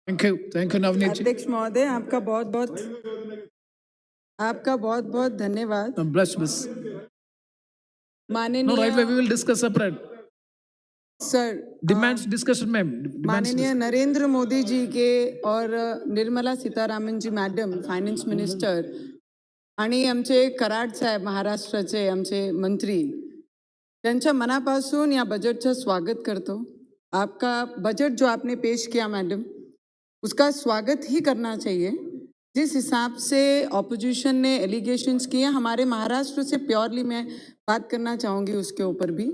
Thank you Navneet जी। अध्यक्ष महोदय, आपका बहुत बहुत धन्यवाद। ब्लस बस नो माननीय right way we will discuss separate sir, demands discussion ma'am. माननीय नरेंद्र मोदी जी के और Nirmala Sitharaman ji madam finance minister आणि आमचे कराड साहेब महाराष्ट्राचे आमचे मंत्री, त्यांच्या मनापासून या बजटचं स्वागत करतो। आपका बजट जो आपने पेश किया मैडम, उसका स्वागत ही करना चाहिए। जिस हिसाब से ऑपोजिशन ने एलिगेशंस किए, हमारे महाराष्ट्र से प्योरली मैं बात करना चाहूँगी उसके ऊपर भी,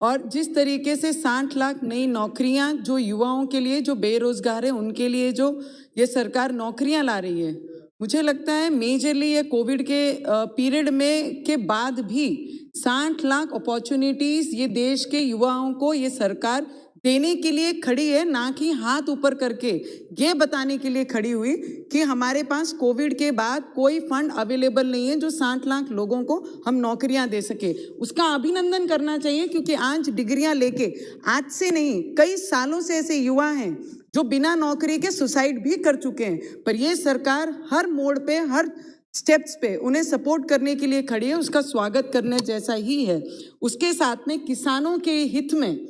और जिस तरीके से 60 लाख नई नौकरियां जो युवाओं के लिए, जो बेरोजगार हैं उनके लिए जो ये सरकार नौकरियां ला रही है, मुझे लगता है मेजरली ये कोविड के पीरियड में के बाद भी 60 लाख अपॉर्चुनिटीज ये देश के युवाओं को ये सरकार देने के लिए खड़ी है, ना कि हाथ ऊपर करके ये बताने के लिए खड़ी हुई कि हमारे पास कोविड के बाद कोई फंड अवेलेबल नहीं है जो 60 लाख लोगों को हम नौकरियां दे सके। उसका अभिनंदन करना चाहिए, क्योंकि आज डिग्रियां लेके, आज से नहीं कई सालों से ऐसे युवा हैं जो बिना नौकरी के सुसाइड भी कर चुके हैं, पर ये सरकार हर मोड़ पे, हर स्टेप्स पे उन्हें सपोर्ट करने के लिए खड़ी है। उसका स्वागत करने जैसा ही है। उसके साथ में किसानों के हित में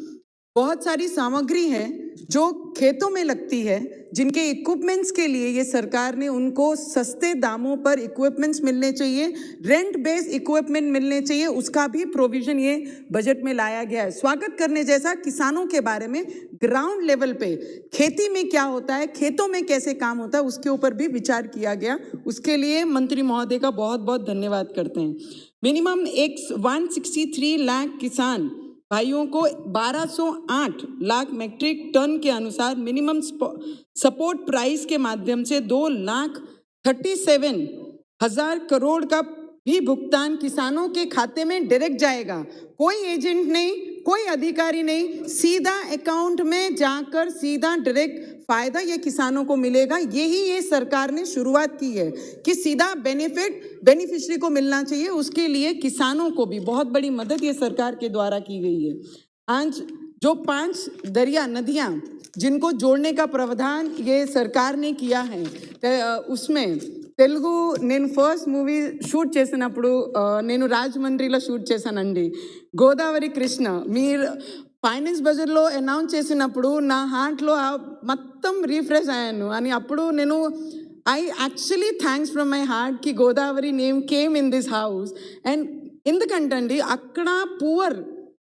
बहुत सारी सामग्री है जो खेतों में लगती है, जिनके इक्विपमेंट्स के लिए ये सरकार ने उनको सस्ते दामों पर इक्विपमेंट्स मिलने चाहिए, रेंट बेस इक्विपमेंट मिलने चाहिए, उसका भी प्रोविजन ये बजट में लाया गया है। स्वागत करने जैसा किसानों के बारे में ग्राउंड लेवल पे खेती में क्या होता है, खेतों में कैसे काम होता है, उसके ऊपर भी विचार किया गया। उसके लिए मंत्री महोदय का बहुत बहुत धन्यवाद करते हैं। मिनिमम 163 लाख किसान भाइयों को 1208 लाख मैट्रिक टन के अनुसार मिनिमम सपोर्ट प्राइस के माध्यम से 2,37,000 करोड़ का भी भुगतान किसानों के खाते में डायरेक्ट जाएगा। कोई एजेंट नहीं, कोई अधिकारी नहीं, सीधा अकाउंट में जाकर सीधा डायरेक्ट फायदा ये किसानों को मिलेगा। यही ये सरकार ने शुरुआत की है कि सीधा बेनिफिट बेनिफिशियरी को मिलना चाहिए। उसके लिए किसानों को भी बहुत बड़ी मदद ये सरकार के द्वारा की गई है। आज जो 5 दरिया नदियां जिनको जोड़ने का प्रावधान ये सरकार ने किया है, उसमें తెలుగు నేను ఫస్ట్ మూవీ షూట్ చేసినప్పుడు నేను రాజమండ్రిలో షూట్ చేశానండి। గోదావరి కృష్ణ మీరు ఫైనాన్స్ బజార్లో అనౌన్స్ చేసినప్పుడు నా హార్ట్లో మొత్తం రీఫ్రెష్ అయ్యాను అని అప్పుడు నేను I actually thanks from my heart కి Godavari name came in this house. And ఎందుకంటండి అక్కడ పూర్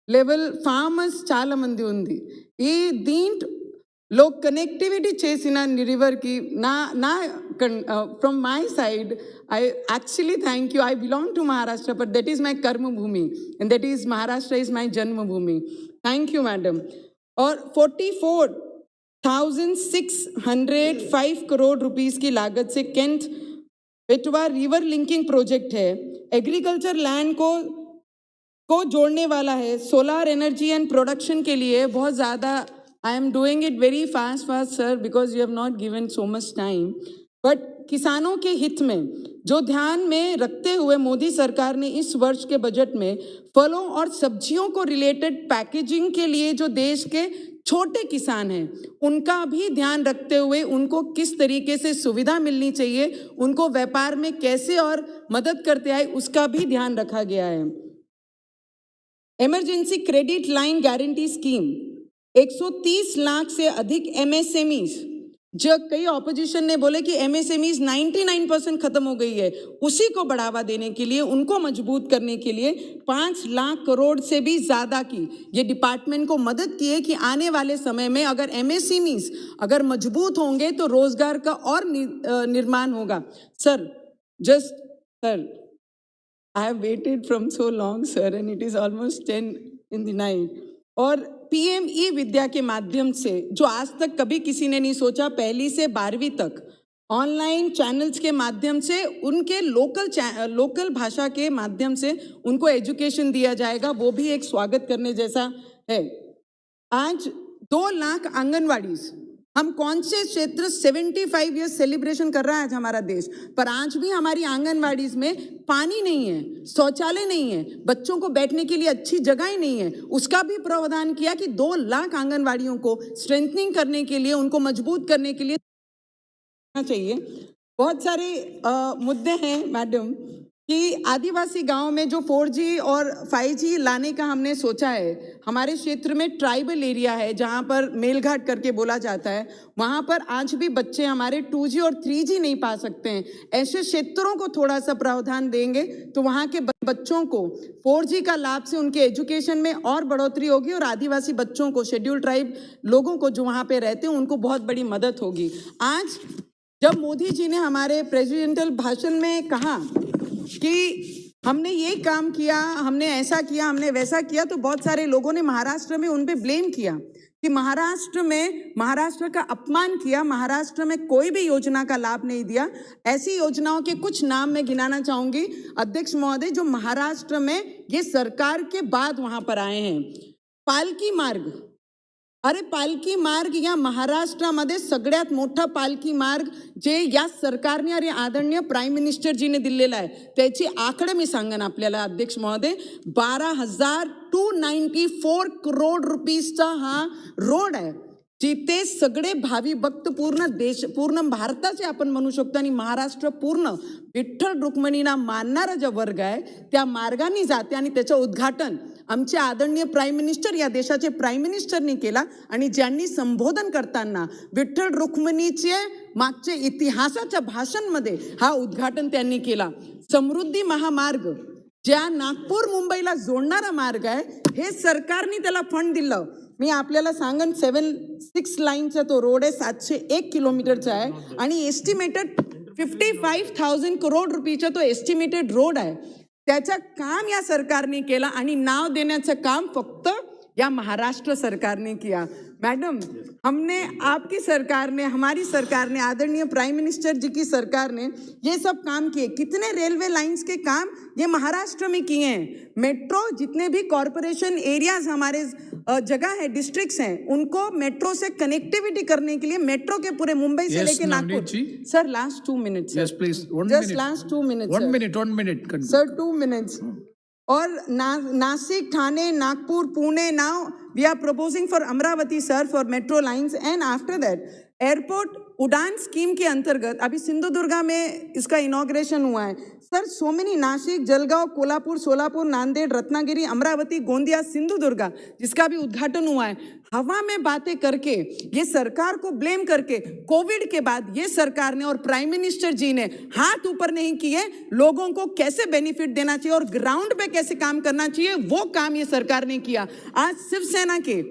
లెవెల్ ఫార్మర్స్ చాలా మంది ఉంది। ఈ దీంట్లో కనెక్టివిటీ చేసిన రివర్ की ना from my side I actually thank you. I belong to Maharashtra, but that is my karma bhumi and that is Maharashtra is my janma bhumi. Thank you madam. और 44,605 crore rupees की लागत से Kent बेटवा river linking project है, agriculture land को जोड़ने वाला है। सोलर एनर्जी एंड प्रोडक्शन के लिए बहुत ज़्यादा I am doing it very fast sir, because you have not given so much time. But किसानों के हित में जो ध्यान में रखते हुए मोदी सरकार ने इस वर्ष के बजट में फलों और सब्जियों को रिलेटेड पैकेजिंग के लिए जो देश के छोटे किसान हैं उनका भी ध्यान रखते हुए उनको किस तरीके से सुविधा मिलनी चाहिए, उनको व्यापार में कैसे और मदद करते आए, उसका भी ध्यान रखा गया है। Emergency credit line guarantee scheme 130 lakh से अधिक MSMEs, जो कई ऑपोजिशन ने बोले कि MSMEs 99% खत्म हो गई है, उसी को बढ़ावा देने के लिए, उनको मजबूत करने के लिए 5 लाख करोड़ से भी ज़्यादा की ये डिपार्टमेंट को मदद की है कि आने वाले समय में अगर MSMEs अगर मजबूत होंगे तो रोजगार का और निर्माण होगा। Sir I have waited from so long sir and it is almost 10 in the night। और PME विद्या के माध्यम से जो आज तक कभी किसी ने नहीं सोचा, 1ली से 12वीं तक ऑनलाइन चैनल्स के माध्यम से उनके लोकल भाषा के माध्यम से उनको एजुकेशन दिया जाएगा, वो भी एक स्वागत करने जैसा है। आज 2 लाख आंगनवाड़ी, हम कौन से क्षेत्र 75 ईयर्स सेलिब्रेशन कर रहा है आज हमारा देश, पर आज भी हमारी आंगनवाड़ीज में पानी नहीं है, शौचालय नहीं है, बच्चों को बैठने के लिए अच्छी जगह नहीं है। उसका भी प्रावधान किया कि 2 लाख आंगनवाड़ियों को स्ट्रेंथनिंग करने के लिए, उनको मजबूत करने के लिए चाहिए। बहुत सारे मुद्दे हैं मैडम कि आदिवासी गांव में जो 4G और 5G लाने का हमने सोचा है, हमारे क्षेत्र में ट्राइबल एरिया है जहां पर मेलघाट करके बोला जाता है, वहां पर आज भी बच्चे हमारे 2G और 3G नहीं पा सकते हैं। ऐसे क्षेत्रों को थोड़ा सा प्रावधान देंगे तो वहां के बच्चों को 4G का लाभ से उनके एजुकेशन में और बढ़ोतरी होगी और आदिवासी बच्चों को, शेड्यूल ट्राइब लोगों को जो वहां पे रहते हैं उनको बहुत बड़ी मदद होगी। आज जब मोदी जी ने हमारे प्रेसिडेंशियल भाषण में कहा कि हमने ये काम किया, हमने ऐसा किया, हमने वैसा किया, तो बहुत सारे लोगों ने महाराष्ट्र में उन पे ब्लेम किया कि महाराष्ट्र का अपमान किया, महाराष्ट्र में कोई भी योजना का लाभ नहीं दिया। ऐसी योजनाओं के कुछ नाम मैं गिनाना चाहूंगी अध्यक्ष महोदय, जो महाराष्ट्र में ये सरकार के बाद वहां पर आए हैं। पालकी मार्ग, अरे पालकी मार्ग या महाराष्ट्रामध्ये सगळ्यात मोठा पालकी मार्ग जे या सरकारने आणि आदरणीय प्राईम मिनिस्टरजीने दिलेला आहे, त्याची आकडे मी सांगेन आपल्याला अध्यक्ष महोदय। 12,294 करोड रुपीजचा हा रोड आहे, जिथे सगळे भावी भक्त पूर्ण भारताचे आपण म्हणू शकतो आणि महाराष्ट्र पूर्ण विठ्ठल रुक्मिणीला मानणारा जो वर्ग आहे त्या मार्गाने जाते आणि त्याचं उद्घाटन आमचे आदरणीय प्राईम मिनिस्टर, या देशाचे प्राईम मिनिस्टरनी केला आणि ज्यांनी संबोधन करताना विठ्ठल रुक्मिणीचे मागचे इतिहासाच्या भाषणमध्ये हा उद्घाटन त्यांनी केला। समृद्धी महामार्ग ज्या नागपूर मुंबईला जोडणारा मार्ग आहे, हे सरकारने त्याला फंड दिलं। मी आपल्याला सांगन 7-6 लाईनचा तो रोड आहे, 701 किलोमीटरचा आहे आणि एस्टिमेटेड 55,000 करोड रुपयाचा तो एस्टिमेटेड रोड आहे। त्याचं काम या सरकारने केलं आणि नाव देण्याचं काम फक्त या महाराष्ट्र सरकारने किया। मैडम, हमने आपकी सरकार ने, हमारी सरकार ने, आदरणीय प्राइम मिनिस्टर जी की सरकार ने ये सब काम किए। कितने रेलवे लाइंस के काम ये महाराष्ट्र में किए हैं। मेट्रो, जितने भी कॉरपोरेशन एरियाज हमारे जगह है, डिस्ट्रिक्ट्स हैं, उनको मेट्रो से कनेक्टिविटी करने के लिए मेट्रो के पूरे मुंबई से लेके Nagpur. Sir last 2 minutes. Yes, please. Just last 2 minutes. 1 minute. Sir 2 minutes. और Nashik, Thane, Nagpur, Pune, now we are proposing for Amravati sir for metro lines. And after that airport Udan scheme के अंतर्गत अभी सिंधुदुर्गा में इसका इनॉग्रेशन हुआ है sir. So many, Nashik, Jalgaon, Kolhapur, Solapur, Nanded, Ratnagiri, Amravati, Gondia, Sindhudurg, जिसका भी उद्घाटन हुआ है। हवा में बातें करके, ये सरकार को ब्लेम करके, कोविड के बाद ये सरकार ने और प्राइम मिनिस्टर जी ने हाथ ऊपर नहीं किए, लोगों को कैसे बेनिफिट देना चाहिए और ग्राउंड पे कैसे काम करना चाहिए, वो काम ये सरकार ने किया। आज शिवसेना के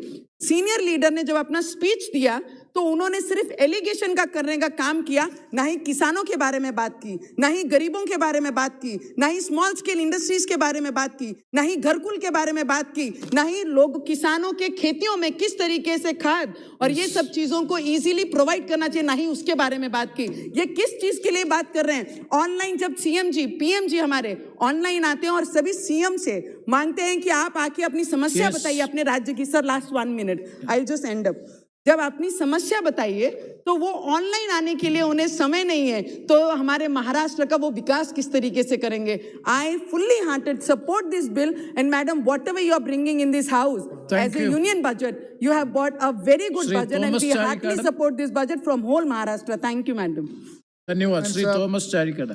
सीनियर लीडर ने जब अपना स्पीच दिया तो उन्होंने सिर्फ एलिगेशन का करने का काम किया, ना ही किसानों के बारे में बात की, ना ही गरीबों के बारे में बात की, ना ही स्मॉल स्केल इंडस्ट्रीज के बारे में बात की, ना ही घरकुल के बारे में बात की, ना ही लोग किसानों के खेतियों में किस तरीके से खाद और ये सब चीजों को इजीली प्रोवाइड करना चाहिए, ना ही उसके बारे में बात की। ये किस चीज के लिए बात कर रहे हैं? ऑनलाइन जब सीएम जी, पीएम जी हमारे ऑनलाइन आते हैं और सभी सीएम से मांगते हैं कि आप आके अपनी समस्या बताइए अपने राज्य की। Sir last 1 minute, I just and up. जब अपनी समस्या बताइए तो वो ऑनलाइन आने के लिए उन्हें समय नहीं है, तो हमारे महाराष्ट्र का वो विकास किस तरीके से करेंगे? I fully hearted support this bill and madam whatever you are bringing in this house as a union budget, you have brought a very good budget and we heartily support this budget from whole Maharashtra. Thank you, madam. धन्यवाद Shri Thomas चारिकाडा।